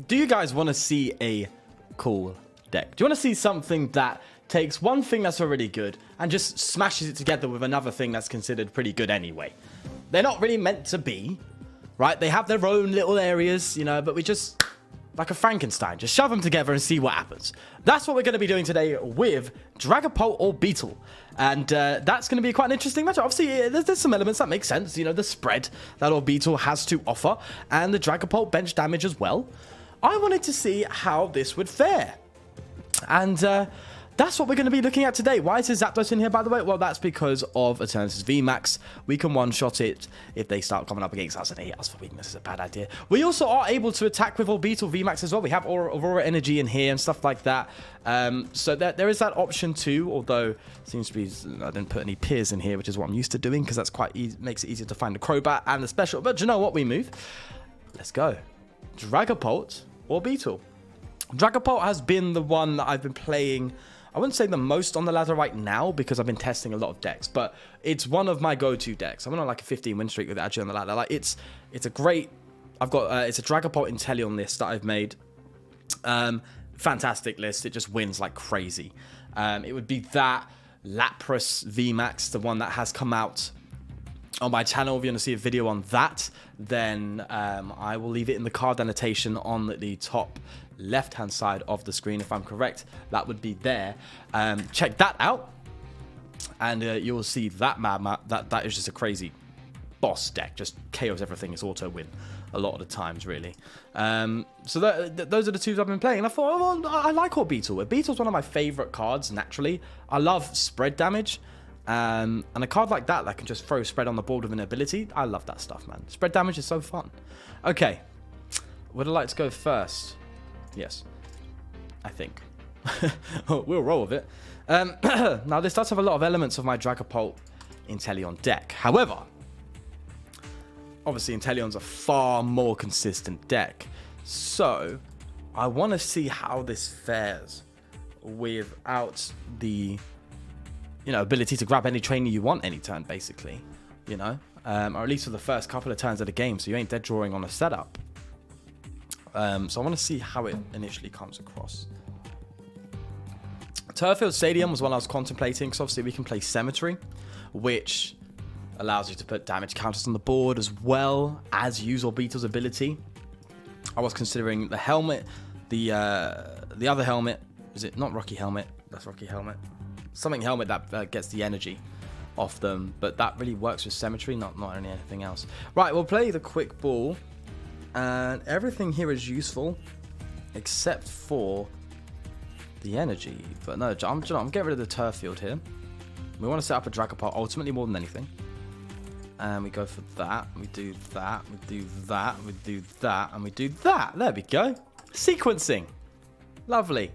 do you guys want to see a cool deck? Do you want to see something that takes one thing that's already good and just smashes it together with another thing that's considered pretty good anyway? They're not really meant to be, right? They have their own little areas, you know, but we just, like a Frankenstein, just shove them together and see what happens. That's what we're going to be doing today with Dragapult Orbeetle. And that's going to be quite an interesting matchup. Obviously, there's some elements that make sense. You know, the spread that Orbeetle has to offer and the Dragapult bench damage as well. I wanted to see how this would fare. And that's what we're going to be looking at today. Why is there Zapdos in here, by the way? Well, that's because of Eternatus VMAX. We can one-shot it if they start coming up against us, and they hit us for weakness is a bad idea. We also are able to attack with Orbeetle VMAX as well. We have Aurora Energy in here and stuff like that. So there is that option too, although it seems to be, I didn't put any peers in here, which is what I'm used to doing, because that's quite easy, makes it easier to find the Crobat and the special. But do you know what? We move. Let's go. Dragapult Orbeetle. Dragapult has been the one that I've been playing, I wouldn't say the most on the ladder right now, because I've been testing a lot of decks, but it's one of my go-to decks. I'm on like a 15 win streak with it actually on the ladder. Like it's a great, I've got, it's a Dragapult Inteleon list that I've made. Fantastic list. It just wins like crazy. It would be that Lapras VMAX, the one that has come out on my channel. If you want to see a video on that, then I will leave it in the card annotation on the top left-hand side of the screen, if I'm correct. That would be there. Check that out, and you'll see that that is just a crazy boss deck. Just KOs everything. It's auto win a lot of the times, really. So those are the two I've been playing. And I thought, oh, well, I like Orbeetle. Orbeetle's one of my favorite cards naturally. I love spread damage. And a card like that can just throw spread on the board with an ability, I love that stuff, man. Spread damage is so fun. Okay, would I like to go first? Yes, I think. We'll roll with it. Now, this does have a lot of elements of my Dragapult Inteleon deck. However, obviously Inteleon's a far more consistent deck. So, I want to see how this fares without the, you know, ability to grab any trainer you want any turn, basically, you know, or at least for the first couple of turns of the game, so you ain't dead drawing on a setup. So I want to see how it initially comes across. Turffield Stadium was one I was contemplating, because obviously we can play Cemetery, which allows you to put damage counters on the board as well as use Orbeetle's ability. I was considering the helmet, the other helmet. Is it not Rocky Helmet? That's Rocky Helmet. Something helmet that gets the energy off them, but that really works with Cemetery, not anything else. Right, we'll play the Quick Ball, and everything here is useful except for the energy. But no, I'm getting rid of the turf field here. We want to set up a Dragapult ultimately more than anything, and we go for that. We do that. We do that. We do that, and we do that. There we go. Sequencing, lovely.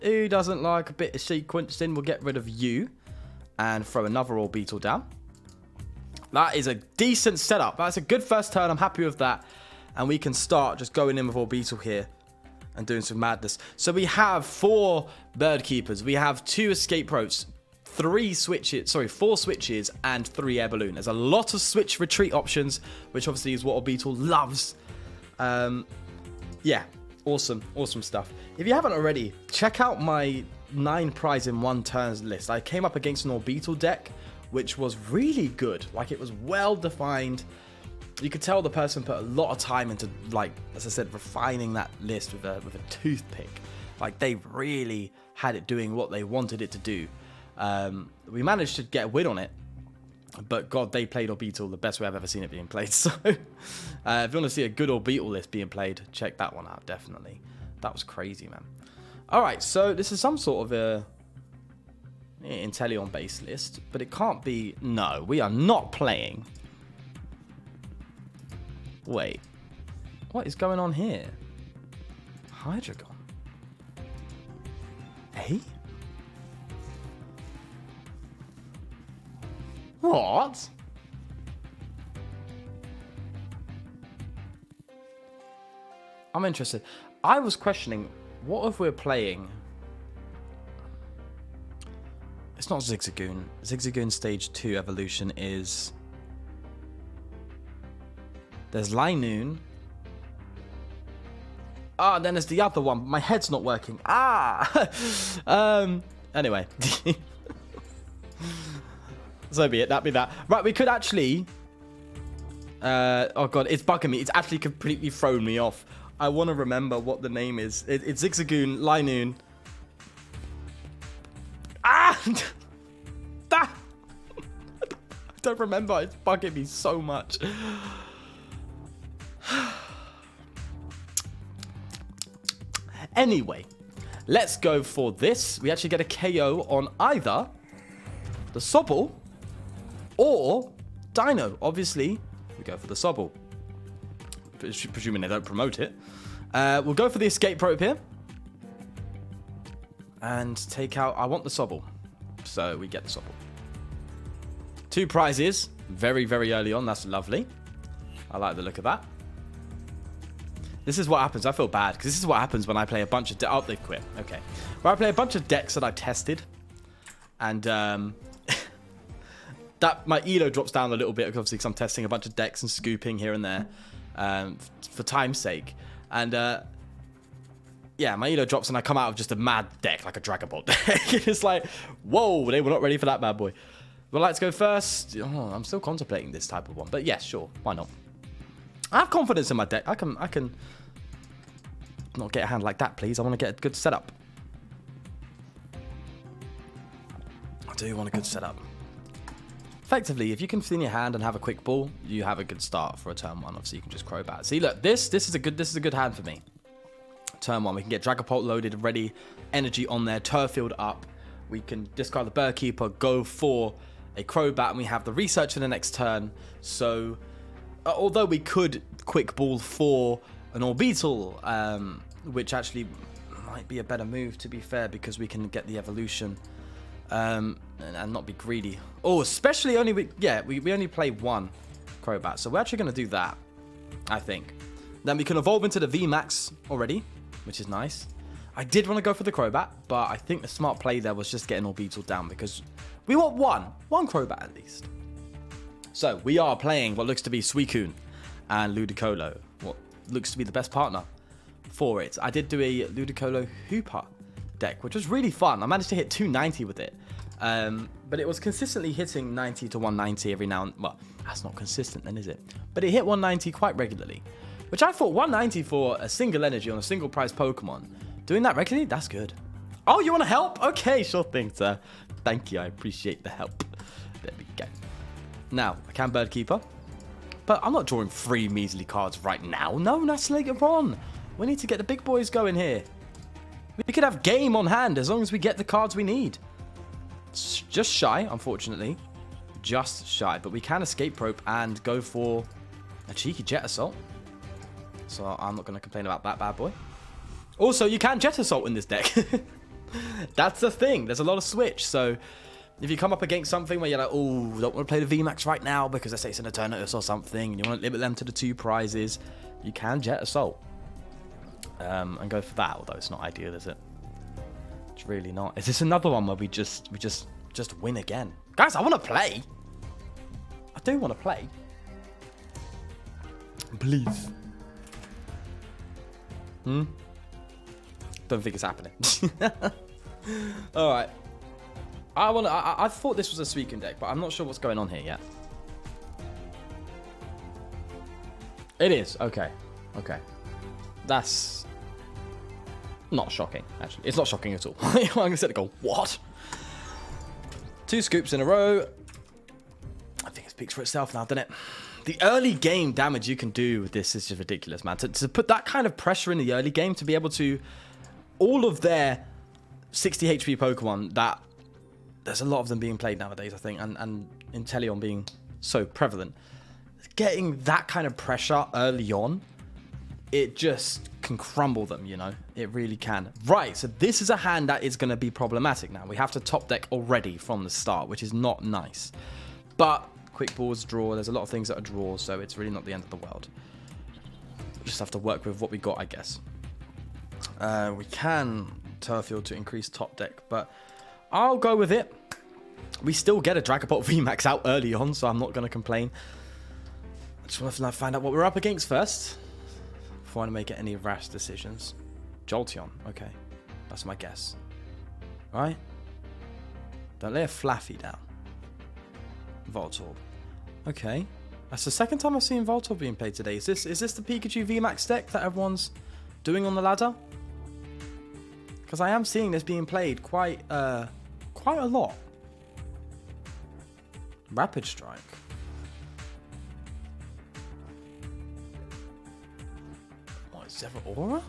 Who doesn't like a bit of sequencing? We'll get rid of you and throw another Orbeetle down. That is a decent setup. That's a good first turn. I'm happy with that. And we can start just going in with Orbeetle here and doing some madness. So we have 4 Bird Keepers. We have 2 Escape Ropes, 4 switches, and 3 Air Balloon. There's a lot of switch retreat options, which obviously is what Orbeetle loves. Yeah, awesome stuff. If you haven't already, check out my 9 prize in 1 turns list. I came up against an Orbeetle deck, which was really good. Like, it was well defined. You could tell the person put a lot of time into, like, as I said, refining that list with a toothpick. Like, they really had it doing what they wanted it to do. We managed to get a win on it, but God, they played Orbeetle the best way I've ever seen it being played. So, if you want to see a good Orbeetle list being played, check that one out, definitely. That was crazy, man. Alright, so this is some sort of a Inteleon-based list, but it can't be... No, we are not playing... Wait, what is going on here? Hydreigon. Eh? What? I'm interested. I was questioning, what if we're playing... It's not Zigzagoon. Zigzagoon Stage 2 evolution is... There's Linoon. Ah, then there's the other one. My head's not working. Ah! Anyway. So be it. That be that. Right, we could actually... oh, God. It's bugging me. It's actually completely thrown me off. I want to remember what the name is. It's Zigzagoon, Linoon. Ah! I don't remember. It's bugging me so much. Anyway, let's go for this. We actually get a KO on either the Sobble or Dino. Obviously, we go for the Sobble. Presuming they don't promote it. We'll go for the Escape Rope here. And take out... I want the Sobble. So we get the Sobble. 2 prizes. Very, very early on. That's lovely. I like the look of that. This is what happens. I feel bad because this is what happens when I play a bunch of... Oh, they've quit. Okay. Where I play a bunch of decks that I've tested. And that my elo drops down a little bit, obviously, because I'm testing a bunch of decks and scooping here and there for time's sake. And yeah, my elo drops and I come out of just a mad deck, like a Dragapult deck. It's like, whoa, they were not ready for that bad boy. Would I like to go first? Oh, I'm still contemplating this type of one. But yes, sure. Why not? I have confidence in my deck. I can not get a hand like that, please. I want to get a good setup. I do want a good setup. Effectively, if you can thin your hand and have a quick ball, you have a good start for a turn 1. Obviously, you can just Crobat. See, look, this is a good hand for me. Turn 1, we can get Dragapult loaded, ready, energy on there, Turffield up. We can discard the Bird Keeper, go for a Crobat, and we have the research in the next turn. So, although we could quick ball for an Orbeetle, which actually might be a better move, to be fair, because we can get the evolution and not be greedy. Oh, especially only we only play 1 Crobat, so we're actually going to do that, I think. Then we can evolve into the VMAX already, which is nice. I did want to go for the Crobat, but I think the smart play there was just getting Orbeetle down because we want one Crobat at least. So we are playing what looks to be Suicune and Ludicolo, what looks to be the best partner for it. I did do a Ludicolo Hooper deck, which was really fun. I managed to hit 290 with it, but it was consistently hitting 90 to 190 every now and... Well, that's not consistent then, is it? But it hit 190 quite regularly, which I thought 190 for a single energy on a single prize Pokemon. Doing that regularly, that's good. Oh, you want to help? Okay, sure thing, sir. Thank you, I appreciate the help. There we go. Now, I can Bird Keeper, but I'm not drawing 3 measly cards right now. No, that's later on. We need to get the big boys going here. We could have game on hand as long as we get the cards we need. It's just shy, unfortunately. Just shy, but we can Escape Rope and go for a cheeky Jet Assault. So I'm not going to complain about that bad boy. Also, you can Jet Assault in this deck. That's the thing. There's a lot of switch. So if you come up against something where you're like, oh, don't want to play the VMAX right now because let's say it's an Eternatus or something, and you want to limit them to the 2 prizes, you can Jet Assault. And go for that, although it's not ideal, is it? It's really not. Is this another one where we just win again? Guys, I want to play. I do want to play. Please. Don't think it's happening. All right. I thought this was a Suicune deck, but I'm not sure what's going on here yet. It is. Okay. Okay. That's not shocking, actually. It's not shocking at all. I'm going to sit there and go, what? 2 scoops in a row. I think it speaks for itself now, doesn't it? The early game damage you can do with this is just ridiculous, man. To put that kind of pressure in the early game, to be able to... All of their 60 HP Pokemon, that... There's a lot of them being played nowadays, I think, and Inteleon being so prevalent. Getting that kind of pressure early on, it just can crumble them, you know? It really can. Right, so this is a hand that is going to be problematic now. We have to top deck already from the start, which is not nice. But... Quick balls, draw. There's a lot of things that are draws, so it's really not the end of the world. We just have to work with what we got, I guess. We can Turffield to increase top deck, but I'll go with it. We still get a Dragapult VMAX out early on, so I'm not going to complain. I just want to find out what we're up against first before I make any rash decisions. Jolteon. Okay. That's my guess. Right? Don't lay a Flaffy down. Voltorb. Okay. That's the second time I've seen Voltorb being played today. Is this the Pikachu VMAX deck that everyone's doing on the ladder? Because I am seeing this being played quite a lot. Rapid Strike. What is Aurora?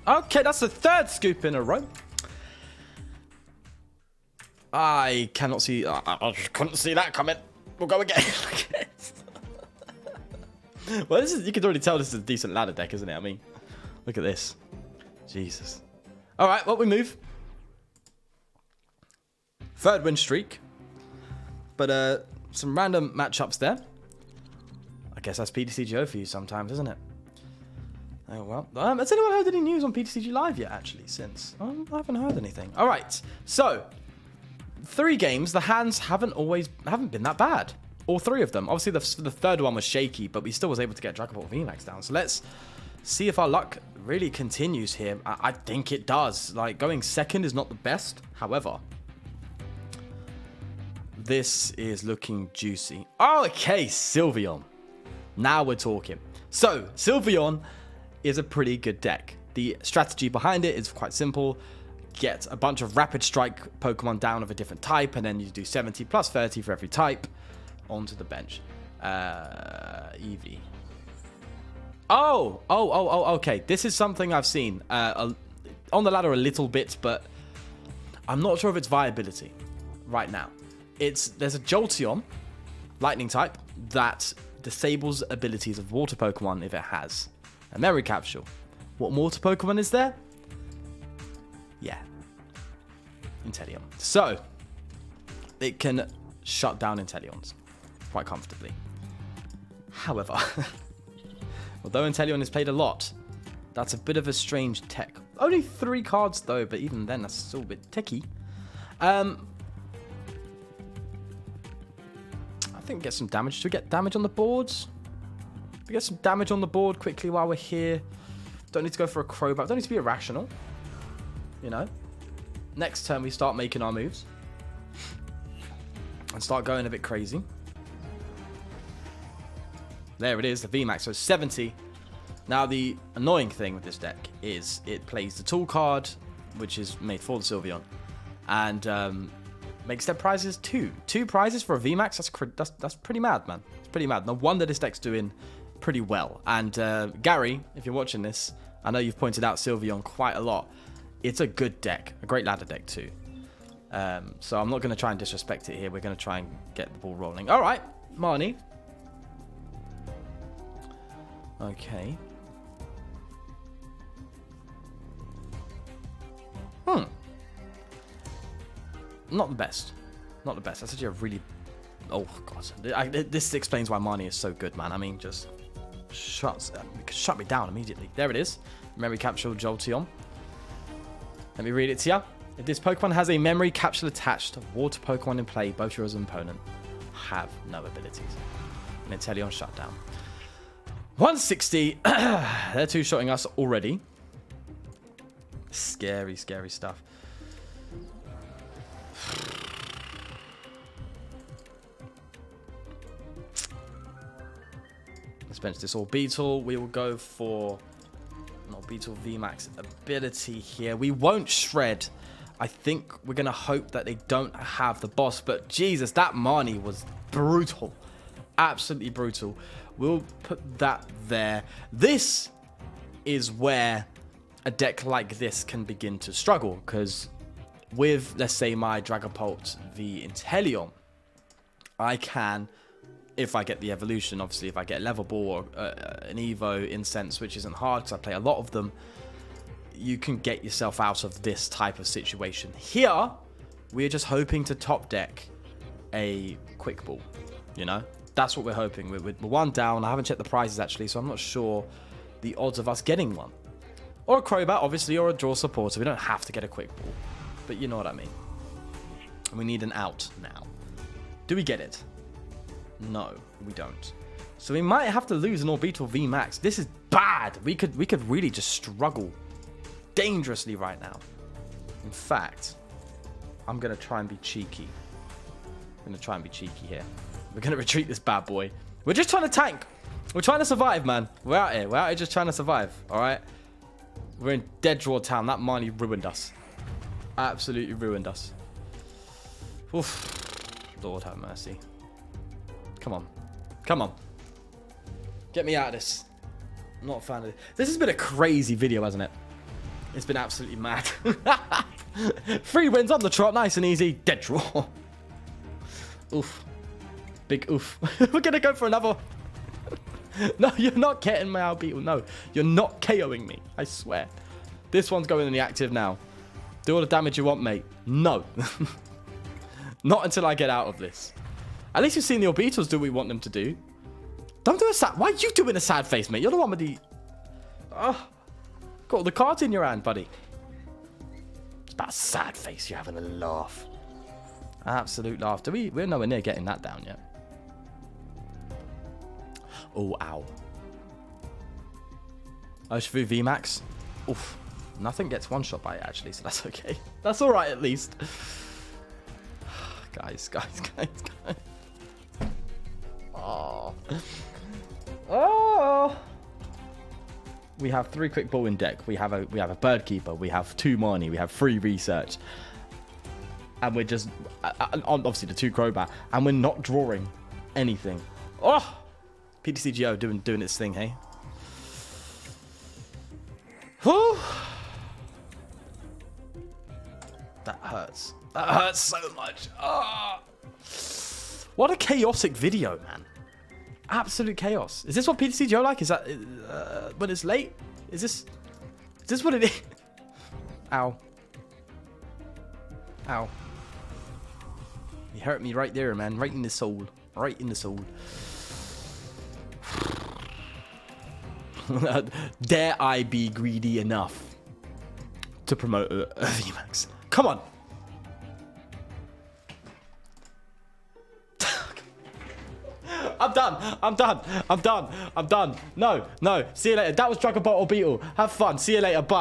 Okay, that's the third scoop in a row. I cannot see. I just couldn't see that coming. We'll go again. Well, this is, you can already tell this is a decent ladder deck, isn't it? I mean, look at this. Jesus. All right, well, we move. Third win streak. But some random matchups there. I guess that's PTCGO for you sometimes, isn't it? Oh, well. Has anyone heard any news on PTCG Live yet, actually, since? I haven't heard anything. All right. So, 3 games. The hands haven't been that bad. All 3 of them. Obviously, the third one was shaky, but we still was able to get Dragapult VMAX down. So, let's see if our luck really continues here. I think it does. Like, going second is not the best. However, this is looking juicy. Oh, okay, Sylveon. Now we're talking. So, Sylveon is a pretty good deck. The strategy behind it is quite simple. Get a bunch of Rapid Strike Pokemon down of a different type, and then you do 70 plus 30 for every type onto the bench. Eevee. Oh, okay. This is something I've seen on the ladder a little bit, but I'm not sure of its viability right now. There's a Jolteon, lightning type, that disables abilities of water Pokemon if it has a memory capsule. What water Pokemon is there? Yeah. Inteleon. So, it can shut down Inteleons quite comfortably. However, although Inteleon is played a lot, that's a bit of a strange tech. Only 3 cards though, but even then that's still a bit ticky. I think we get some damage. Should we get damage on the boards? We get some damage on the board quickly while we're here. Don't need to go for a Crobat. Don't need to be irrational. You know? Next turn we start making our moves. And start going a bit crazy. There it is, the VMAX. So 70. Now the annoying thing with this deck is it plays the tool card, which is made for the Sylveon. And makes their prizes 2. 2 prizes for a VMAX? That's pretty mad, man. It's pretty mad. No wonder this deck's doing pretty well. And Gary, if you're watching this, I know you've pointed out Sylveon quite a lot. It's a good deck. A great ladder deck too. So I'm not going to try and disrespect it here. We're going to try and get the ball rolling. All right, Marnie. Okay. Not the best. Not the best. That's actually a really... Oh, God. This explains why Marnie is so good, man. I mean, just shut me down immediately. There it is. Memory capsule Jolteon. Let me read it to you. If this Pokemon has a memory capsule attached, water Pokemon in play, both yours and opponent have no abilities. And Inteleon shut down. 160. They're two-shotting us already. Scary, scary stuff. Let's bench this Orbeetle. We will go for an Orbeetle VMAX ability here. We won't shred. I think we're going to hope that they don't have the boss. But Jesus, that Marnie was brutal. Absolutely brutal. We'll put that there. This is where a deck like this can begin to struggle. Because with, let's say, my Dragapult V Inteleon, I can... If I get the evolution, obviously, if I get level ball or an Evo Incense, which isn't hard because I play a lot of them, you can get yourself out of this type of situation. Here, we're just hoping to top deck a quick ball, you know? That's what we're hoping. We're one down. I haven't checked the prizes, actually, so I'm not sure the odds of us getting one. Or a Crobat, obviously, or a draw supporter. We don't have to get a quick ball, but you know what I mean. We need an out now. Do we get it? No, we don't. So we might have to lose an Orbeetle VMAX. This is bad. We could really just struggle dangerously right now. In fact, I'm going to try and be cheeky. I'm going to try and be cheeky here. We're going to retreat this bad boy. We're just trying to tank. We're trying to survive, man. We're out here. We're out here just trying to survive. All right? We're in dead draw town. That Marnie ruined us. Absolutely ruined us. Oof. Lord have mercy. Come on. Come on. Get me out of this. I'm not a fan of it. This has been a crazy video, hasn't it? It's been absolutely mad. 3 wins on the trot. Nice and easy. Dead draw. Oof. Big oof. We're going to go for another. No, you're not getting my Orbeetle. No, you're not KOing me. I swear. This one's going in the active now. Do all the damage you want, mate. No. Not until I get out of this. At least you've seen the Orbeetles do what we want them to do. Don't do a sad... Why are you doing a sad face, mate? You're the one with the... Oh, got all the cards in your hand, buddy. It's about a sad face. You're having a laugh. Absolute laugh. We're nowhere near getting that down yet. Oh, ow. SSH VMAX. Oof. Nothing gets one shot by it, actually, so that's okay. That's all right, at least. Guys. Oh. Oh. We have 3 quick ball in deck. We have a Bird Keeper. We have 2 Marnie. We have 3 research. And we're just... obviously, the 2 Crobat. And we're not drawing anything. Oh! PTCGO doing its thing, hey? Whew. That hurts. That hurts so much. Oh. What a chaotic video, man. Absolute chaos. Is this what PTCGO like? Is that when it's late? Is this what it is? Ow. Ow. You hurt me right there, man. Right in the soul. Right in the soul. Dare I be greedy enough to promote a VMAX? Come on. I'm done. No. See you later. That was Dragapult Orbeetle. Have fun. See you later. Bye.